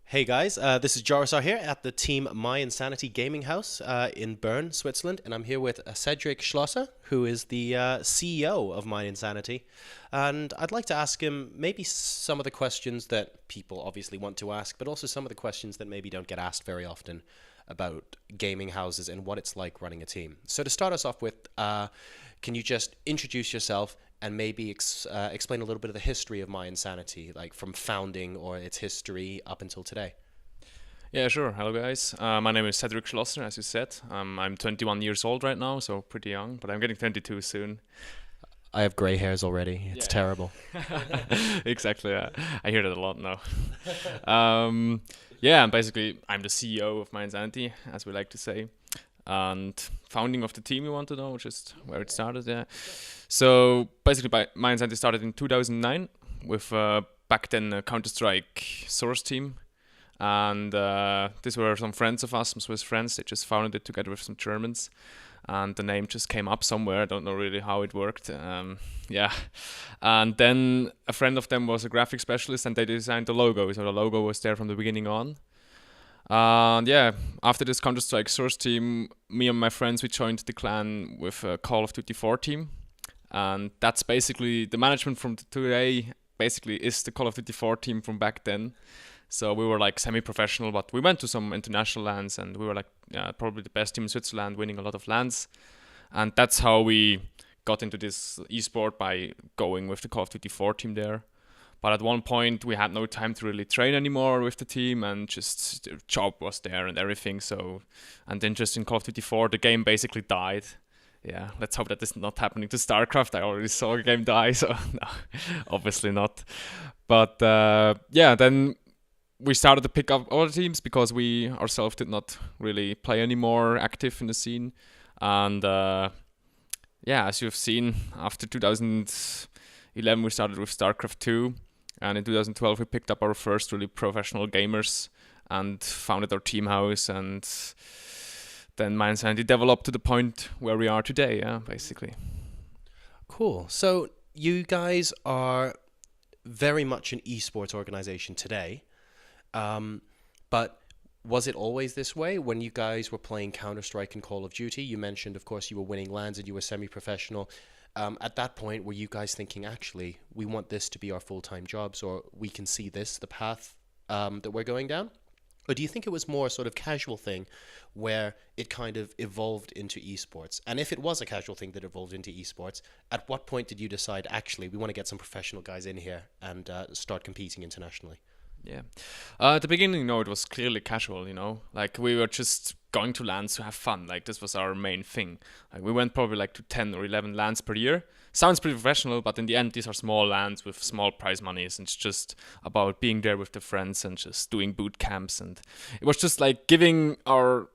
Hey guys, this is JoRoSaR here at the Team mYinsanity Gaming House in Bern, Switzerland, and I'm here with Cedric Schlosser, who is the CEO of mYinsanity. And I'd like to ask him maybe some of the questions that people obviously want to ask, but also some of the questions that maybe don't get asked very often about gaming houses and what it's like running a team. So to start us off with, can you just introduce yourself and maybe explain a little bit of the history of mYinsanity, like from founding or its history up until today? Yeah, sure. Hello, guys. My name is Cedric Schlosser, as you said. I'm 21 years old right now, so pretty young, but I'm getting 22 soon. I have gray hairs already. It's Yeah. terrible. Exactly. Yeah. I hear that a lot now. Um, yeah, and basically, I'm the CEO of mYinsanity, as we like to say, and founding of the team. You want to know just where it started? Yeah. So basically, mYinsanity started in 2009 with back then a Counter-Strike source team. And these were some friends of us, some Swiss friends. They just founded it together with some Germans, and the name just came up somewhere. I don't know really how it worked. Yeah, and then a friend of them was a graphic specialist, and they designed the logo. So the logo was there from the beginning on. And yeah, after this Counter Strike source team, me and my friends we joined the clan with a Call of Duty 4 team, and that's basically the management from today. Basically, is the Call of Duty 4 team from back then. So we were like semi-professional, but we went to some international lands, and we were like probably the best team in Switzerland, winning a lot of lands, and that's how we got into this esport by going with the Call of Duty 4 team there. But at one point, we had no time to really train anymore with the team, and just the job was there and everything. So, and then just in Call of Duty 4, the game basically died. Yeah, let's hope that this is not happening to StarCraft. I already saw a game die, so no, obviously not. But yeah, then we started to pick up other teams because we ourselves did not really play anymore active in the scene. And yeah, as you've seen, after 2011 we started with StarCraft 2, and in 2012 we picked up our first really professional gamers and founded our team house, and then mYinsanity developed to the point where we are today, yeah, basically. Cool. So you guys are very much an esports organization today. But was it always this way when you guys were playing Counter-Strike and Call of Duty? You mentioned, of course, you were winning lands and you were semi-professional. At that point, were you guys thinking, actually, we want this to be our full-time jobs, or we can see this, the path that we're going down? Or do you think it was more sort of casual thing where it kind of evolved into esports? And if it was a casual thing that evolved into esports, at what point did you decide, actually, we want to get some professional guys in here and start competing internationally? Yeah. At the beginning, no, it was clearly casual, Like, we were just going to lands to have fun. Like, this was our main thing. Like, we went probably like to 10 or 11 lands per year. Sounds pretty professional, but in the end, these are small lands with small prize monies. And it's just about being there with the friends and just doing boot camps. And it was just like giving our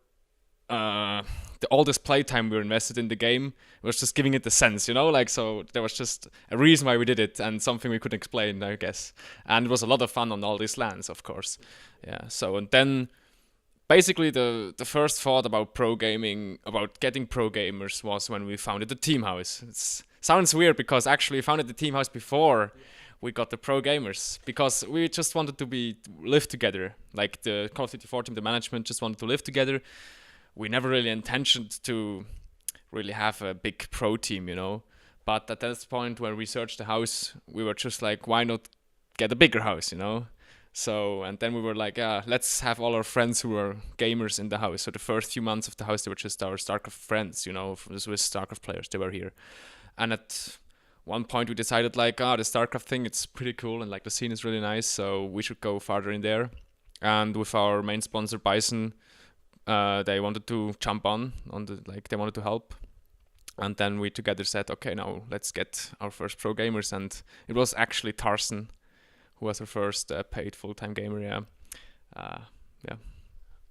all this playtime we were invested in the game was just giving it the sense, like, so there was just a reason why we did it and something we could explain, I guess. And it was a lot of fun on all these lands, of course. Yeah, so, and then basically the first thought about pro gaming, about getting pro gamers, was when we founded the team house. It sounds weird because actually we founded the team house before we got the pro gamers, because we just wanted to live together. Like, the Call of Duty 4 team, the management just wanted to live together. We never really intentioned to really have a big pro team, But at this point, when we searched the house, we were just like, why not get a bigger house, So, and then we were like, let's have all our friends who are gamers in the house. So the first few months of the house, they were just our StarCraft friends, from the Swiss StarCraft players. They were here. And at one point, we decided like, the StarCraft thing, it's pretty cool. And like the scene is really nice. So we should go farther in there. And with our main sponsor, Bison, they wanted to jump they wanted to help. And then we together said, okay, now let's get our first pro gamers. And it was actually Tarson who was our first paid full-time gamer, yeah. Yeah.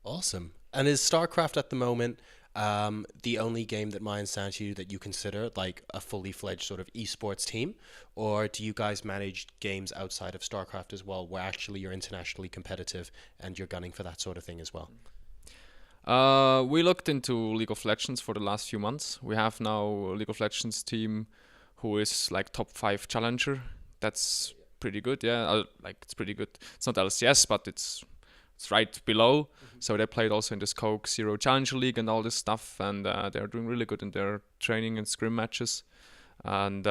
Awesome. And is StarCraft at the moment the only game that mYinsanity that you consider like a fully fledged sort of esports team? Or do you guys manage games outside of StarCraft as well, where actually you're internationally competitive and you're gunning for that sort of thing as well? We looked into League of Legends for the last few months. We have now a League of Legends team who is like top 5 challenger. That's pretty good, yeah. Like, it's pretty good. It's not LCS, but it's it's right below. So they played also in this Coke Zero Challenger League and all this stuff, and they're doing really good in their training and scrim matches. And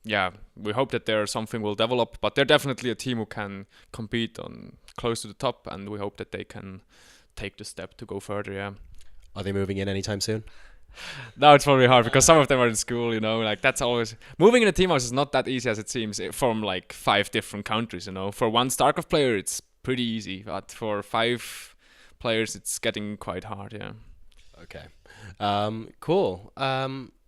yeah, we hope that there something will develop, but they're definitely a team who can compete on close to the top, and we hope that they can take the step to go further. Yeah. Are they moving in anytime soon? No, it's probably hard because some of them are in school, you know, like that's always moving in a team house is not that easy as it seems from like 5 different countries, you know. For one StarCraft player, it's pretty easy, but for 5 players, it's getting quite hard, yeah. Okay. Cool.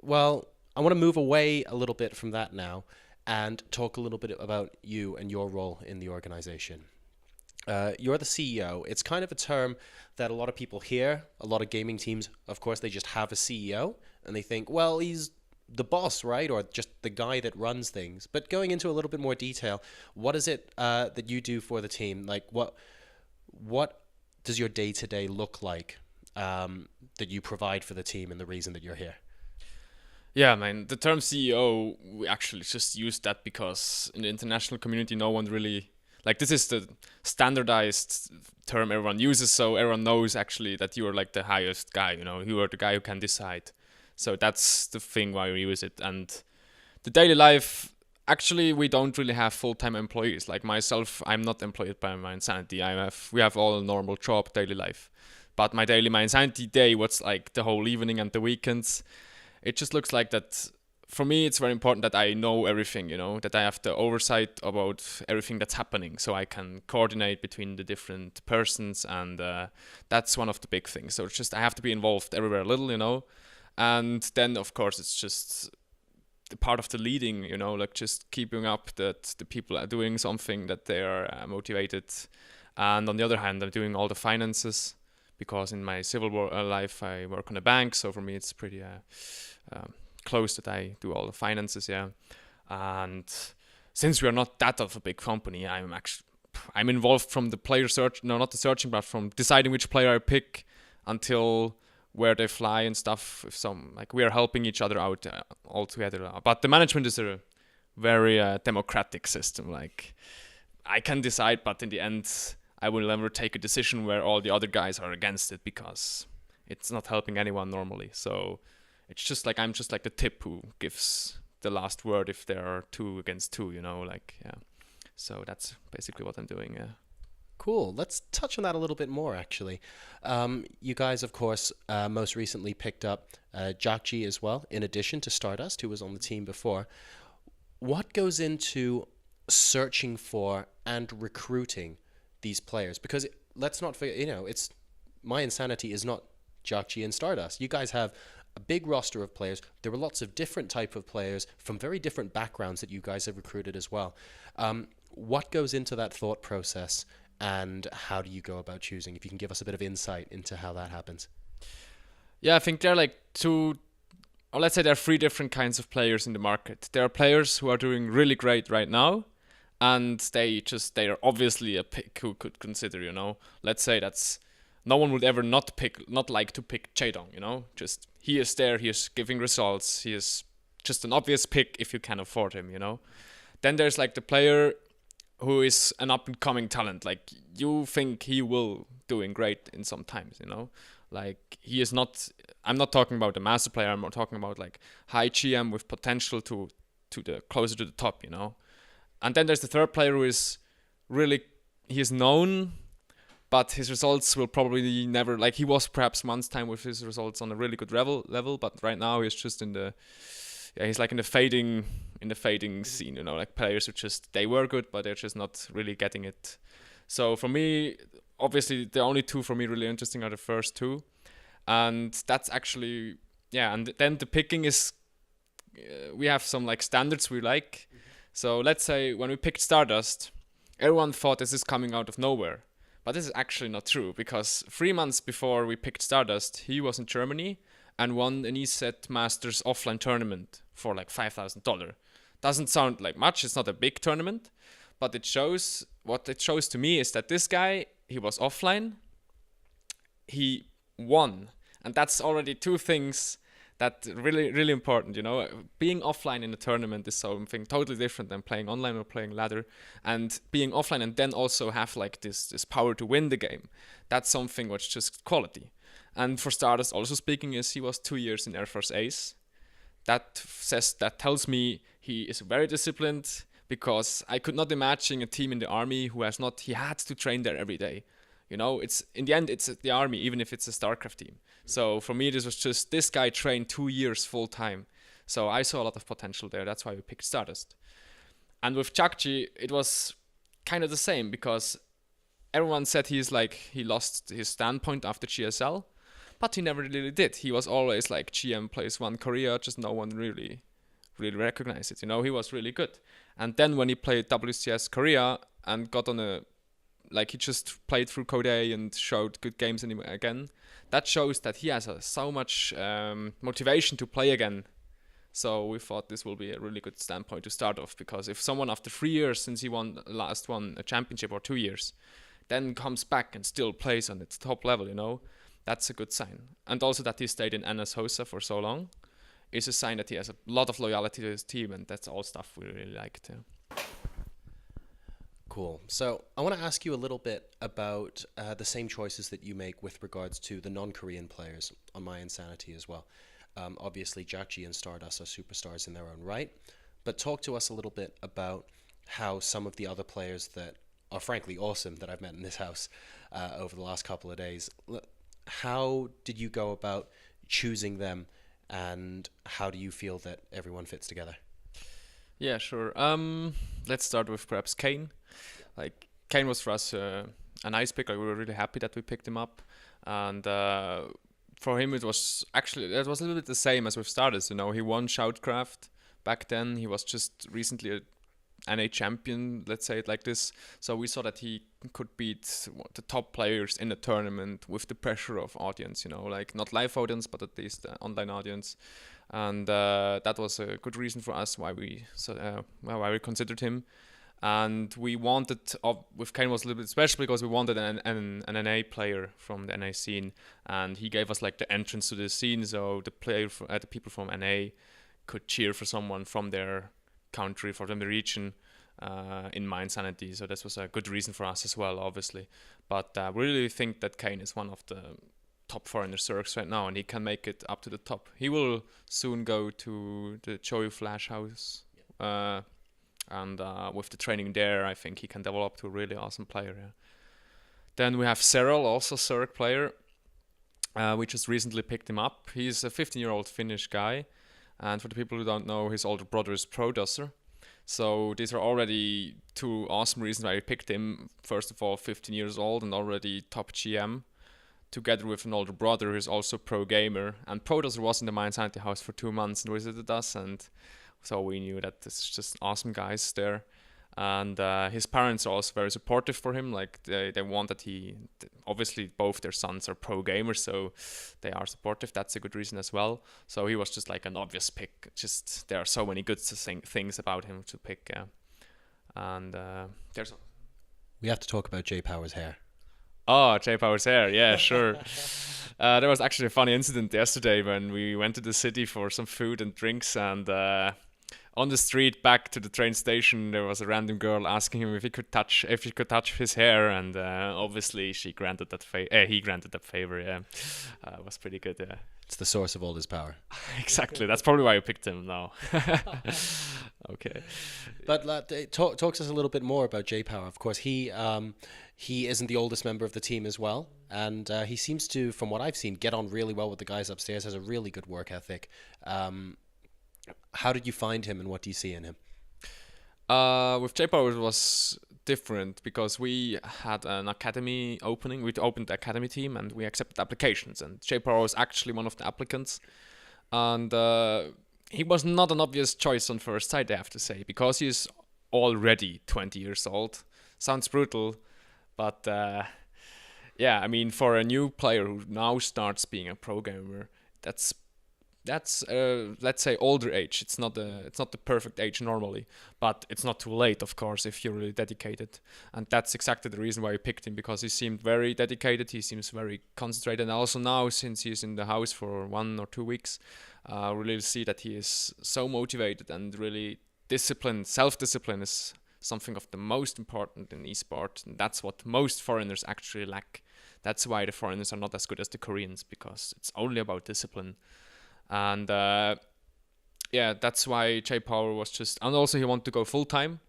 Well, I want to move away a little bit from that now and talk a little bit about you and your role in the organization. You're the CEO. It's kind of a term that a lot of people hear. A lot of gaming teams, of course, they just have a CEO and they think, well, he's the boss, right? Or just the guy that runs things. But going into a little bit more detail, what is it that you do for the team? Like, what does your day-to-day look like that you provide for the team and the reason that you're here? Yeah, man, the term CEO, we actually just used that because in the international community, no one really... Like, this is the standardized term everyone uses, so everyone knows actually that you are like the highest guy, you know, you are the guy who can decide. So that's the thing why we use it. And the daily life, actually, we don't really have full-time employees. Like myself, I'm not employed by mYinsanity. We have all a normal job, daily life. But my daily mYinsanity day, what's like the whole evening and the weekends, it just looks like that. For me, it's very important that I know everything, you know, that I have the oversight about everything that's happening so I can coordinate between the different persons, and that's one of the big things. So it's just I have to be involved everywhere a little, you know, and then, of course, it's just the part of the leading, you know, like just keeping up that the people are doing something, that they are motivated. And on the other hand, I'm doing all the finances because in my civil life, I work on a bank. So for me, it's pretty... close that I do all the finances, yeah. And since we are not that of a big company, I'm involved from the player search, no, not the searching, but from deciding which player I pick until where they fly and stuff. If we are helping each other out all together. But the management is a very democratic system. Like, I can decide, but in the end, I will never take a decision where all the other guys are against it because it's not helping anyone normally. So it's just like I'm just like the tip who gives the last word if there are 2 against 2, you know, like, yeah. So that's basically what I'm doing, yeah. Cool. Let's touch on that a little bit more, actually. You guys, of course, most recently picked up Jakji as well, in addition to Stardust, who was on the team before. What goes into searching for and recruiting these players? Because let's not forget, you know, it's mYinsanity is not Jakji and Stardust. You guys have a big roster of players. There were lots of different type of players from very different backgrounds that you guys have recruited as well. What goes into that thought process, and how do you go about choosing? If you can give us a bit of insight into how that happens. Yeah, I think there are like 2, or let's say there are 3 different kinds of players in the market. There are players who are doing really great right now, and they are obviously a pick who could consider, you know. Let's say that's no one would ever not like to pick Jaedong, you know. Just he is there, he is giving results, he is just an obvious pick if you can afford him, you know. Then there's like the player who is an up and coming talent, like you think he will doing great in some times, you know. Like he is not. I'm not talking about the master player. I'm talking about like high GM with potential to the closer to the top, you know. And then there's the third player who is really, he is known, but his results will probably never, like he was perhaps once time with his results on a really good level, but right now he's just in the, he's like in the fading scene, you know, like players who just, they were good, but they're just not really getting it. So for me, obviously the only 2 for me really interesting are the first 2. And that's actually, yeah, and then the picking is, we have some like standards we like. So let's say when we picked Stardust, everyone thought this is coming out of nowhere. But this is actually not true, because 3 months before we picked Stardust, he was in Germany and won an ESET Masters offline tournament for like $5,000. Doesn't sound like much, it's not a big tournament, but what it shows to me is that this guy, he was offline, he won. And that's already 2 things That really, really important, you know. Being offline in a tournament is something totally different than playing online or playing ladder. And being offline and then also have like this power to win the game. That's something which just quality. And for starters, also speaking, is he was 2 years in Air Force Ace. That tells me he is very disciplined, because I could not imagine a team in the army who has not. He had to train there every day. You know, it's in the end it's the army, even if it's a StarCraft team. So for me, this was just this guy trained 2 years full time. So I saw a lot of potential there. That's why we picked Stardust. And with Chakchi, it was kind of the same, because everyone said he lost his standpoint after GSL, but he never really did. He was always like GM plays one Korea, just no one really recognized it. You know, he was really good. And then when he played WCS Korea and got on a, like, he just played through Code A and showed good games again, that shows that he has so much motivation to play again. So we thought this will be a really good standpoint to start off, because if someone after 3 years since he won a championship, or 2 years, then comes back and still plays on its top level, you know, that's a good sign. And also that he stayed in NS Hosa for so long is a sign that he has a lot of loyalty to his team, and that's all stuff we really like too. Cool. So I want to ask you a little bit about the same choices that you make with regards to the non-Korean players on mYinsanity as well. Obviously, Jakji and Stardust are superstars in their own right, but talk to us a little bit about how some of the other players that are frankly awesome that I've met in this house over the last couple of days, how did you go about choosing them, and how do you feel that everyone fits together? Yeah, sure. Let's start with perhaps Kane. Like, Kane was for us a nice pick. Like, we were really happy that we picked him up, and for him it was a little bit the same as with Stardust. You know, he won Shoutcraft back then. He was just recently a NA champion, let's say it like this. So we saw that he could beat the top players in the tournament with the pressure of audience, you know, like not live audience, but at least online audience. And that was a good reason for us why we considered him. And we wanted, with Kane was a little bit special because we wanted an NA player from the NA scene, and he gave us like the entrance to the scene, so the people from NA could cheer for someone from their country, from the region, in mYinsanity. So this was a good reason for us as well, obviously. But we really think that Kane is one of the top foreigner circs right now, and he can make it up to the top. He will soon go to the Joey Flash House, and with the training there, I think he can develop to a really awesome player. Yeah. Then we have Cyril, also Circ player. We just recently picked him up. He's a 15-year-old Finnish guy. And for the people who don't know, his older brother is ProDusser. So these are already two awesome reasons why we picked him. First of all, 15 years old and already top GM, together with an older brother who's also pro gamer. And ProDusser was in the mYinsanity house for 2 months and visited us, and so we knew that it's just awesome guys there. And his parents are also very supportive for him. Like they want that obviously both their sons are pro gamers, so they are supportive. That's a good reason as well. So he was just like an obvious pick. Just there are so many good things about him to pick. And we have to talk about J Power's hair. Oh, J Power's hair, yeah, sure. There was actually a funny incident yesterday when we went to the city for some food and drinks, and on the street back to the train station, there was a random girl asking him if he could touch his hair, and obviously he granted that favor. Yeah, it was pretty good. Yeah, it's the source of all his power. Exactly. That's probably why I picked him now. Okay. But talk to us a little bit more about J Power. Of course, he isn't the oldest member of the team as well, and he seems to, from what I've seen, get on really well with the guys upstairs. Has a really good work ethic. How did you find him, and what do you see in him? With J-Power, it was different because we had an academy opening. We opened the academy team and we accepted applications. And J-Power was actually one of the applicants. And he was not an obvious choice on first sight, I have to say, because he's already 20 years old. Sounds brutal, but yeah, I mean, for a new player who now starts being a pro gamer, that's that's let's say older age. It's not the perfect age normally, but it's not too late, of course, if you're really dedicated. And that's exactly the reason why we picked him, because he seemed very dedicated. He seems very concentrated. And also now, since he's in the house for 1 or 2 weeks, we really see that he is so motivated and really disciplined. Self-discipline is something of the most important in esports, and that's what most foreigners actually lack. That's why the foreigners are not as good as the Koreans, because it's only about discipline. And yeah, that's why Jay Power was just, and also he wanted to go full time.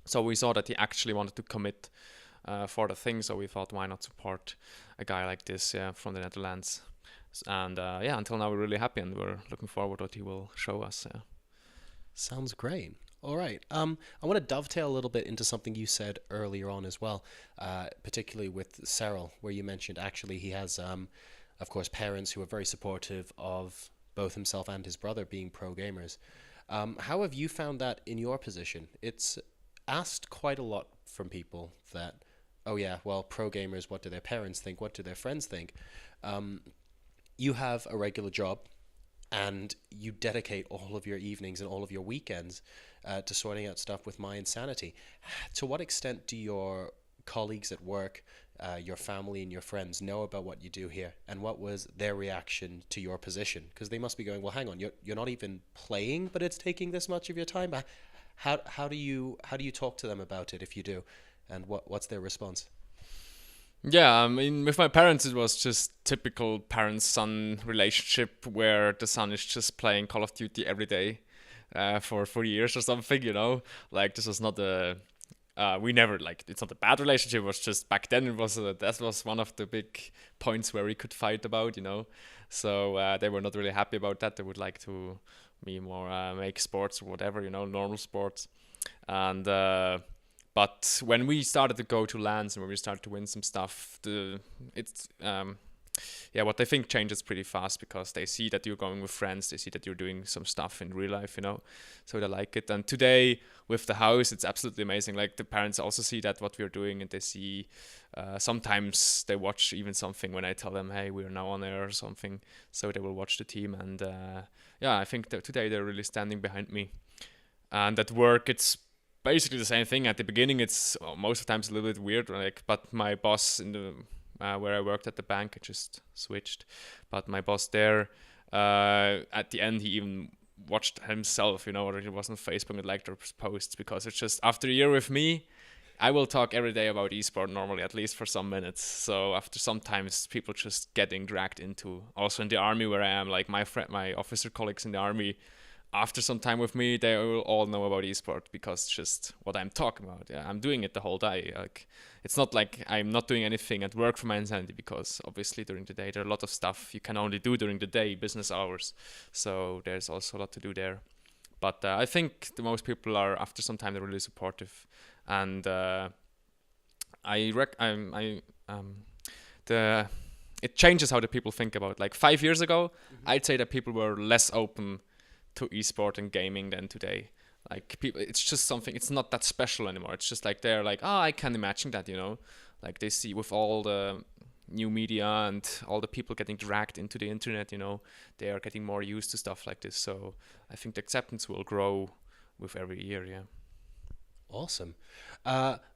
So we saw that he actually wanted to commit for the thing. So we thought, why not support a guy like this, from the Netherlands? And yeah, until now we're really happy, and we're looking forward to what he will show us. Sounds great. All right. I want to dovetail a little bit into something you said earlier on as well, particularly with Cyril, where you mentioned actually he has, of course, parents who are very supportive of both himself and his brother being pro gamers. How have you found that in your position? It's asked quite a lot from people that, oh yeah, well, pro gamers, what do their parents think? What do their friends think? You have a regular job, and you dedicate all of your evenings and all of your weekends to sorting out stuff with mYinsanity. To what extent do your colleagues at work, your family and your friends know about what you do here, and what was their reaction to your position? Because they must be going, well, hang on, you're not even playing, but it's taking this much of your time. How do you talk to them about it if you do, and what's their response? Yeah, I mean, with my parents, it was just typical parent-son relationship where the son is just playing Call of Duty every day for 4 years or something, you know? Like, this was not a... we never, like, it's not a bad relationship, it was just back then it was, that was one of the big points where we could fight about, you know? So they were not really happy about that. They would like to me more make sports or whatever, you know, normal sports. And... but when we started to go to LANs and when we started to win some stuff, what they think changes pretty fast, because they see that you're going with friends, they see that you're doing some stuff in real life, you know, so they like it. And today with the house, it's absolutely amazing. Like, the parents also see that what we're doing, and they see sometimes they watch even something when I tell them, hey, we're now on air or something, so they will watch the team. And yeah, I think that today they're really standing behind me. And at work, it's basically the same thing. At the beginning, it's most of the times a little bit weird, like, but my boss in the where I worked at the bank, I just switched, but my boss there, at the end, he even watched himself, you know, or he was on Facebook and liked our posts, because it's just, after a year with me, I will talk every day about esport normally, at least for some minutes. So after sometimes people just getting dragged into, also in the army where I am, like my officer colleagues in the army, after some time with me, they will all know about esports, because just what I'm talking about. Yeah, I'm doing it the whole day. Like, it's not like I'm not doing anything at work for mYinsanity, because obviously during the day there are a lot of stuff you can only do during the day, business hours. So there's also a lot to do there. But I think the most people are, after some time, they're really supportive, and it changes how the people think about it. Like 5 years ago, I'd say that people were less open to esport and gaming than today. Like, people, it's just something, it's not that special anymore. It's just like, they're like, oh, I can imagine that, you know, like, they see with all the new media and all the people getting dragged into the internet, you know, they are getting more used to stuff like this. So I think the acceptance will grow with every year. Yeah. Awesome.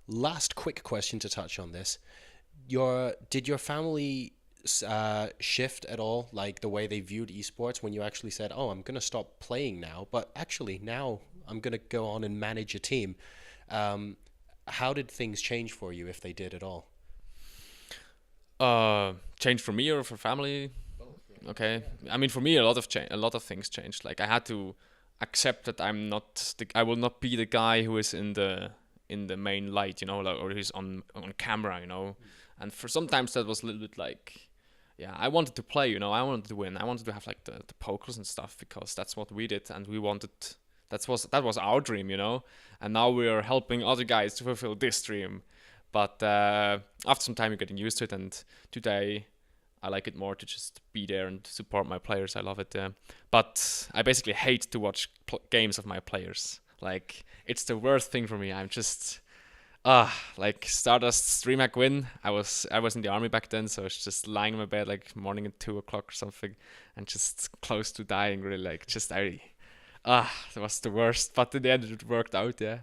Last quick question to touch on this. Did your family shift at all, like the way they viewed esports, when you actually said, oh, I'm going to stop playing now, but actually now I'm going to go on and manage a team? How did things change for you, if they did at all? Change for me or for family? Okay. I mean, for me, a lot of things changed. Like, I had to accept that I will not be the guy who is in the main light, you know, like, or who's on camera, you know. And for sometimes that was a little bit like, yeah, I wanted to play, you know, I wanted to win. I wanted to have like the pokers and stuff, because that's what we did, and we wanted, that was our dream, you know. And now we are helping other guys to fulfill this dream. But after some time, you're getting used to it, and today I like it more to just be there and support my players. I love it. But I basically hate to watch games of my players. Like, it's the worst thing for me. I'm just, Like Stardust Streamac win. I was in the army back then, so I was just lying in my bed like morning at 2 o'clock or something, and just close to dying. Really, like just that was the worst. But in the end, it worked out. Yeah.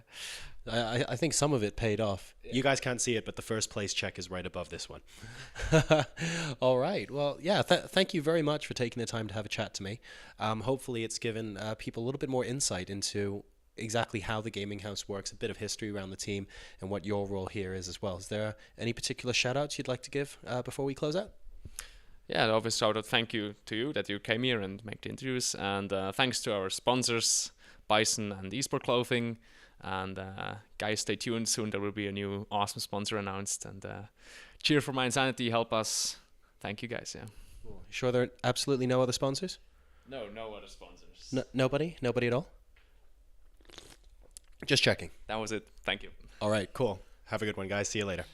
I think some of it paid off. You guys can't see it, but the first place check is right above this one. All right. Well, yeah, thank you very much for taking the time to have a chat to me. Hopefully, it's given people a little bit more insight into exactly how the gaming house works, a bit of history around the team, and what your role here is as well. Is there any particular shout outs you'd like to give before we close out? Yeah, obviously, shout out thank you to you that you came here and make the interviews, and thanks to our sponsors, Bison and eSport Clothing. And guys, stay tuned. Soon there will be a new awesome sponsor announced. And cheer for mYinsanity. Help us. Thank you, guys. Yeah. Cool. Sure, there are absolutely no other sponsors? No other sponsors. Nobody at all. Just checking. That was it. Thank you. All right. Cool. Have a good one, guys. See you later.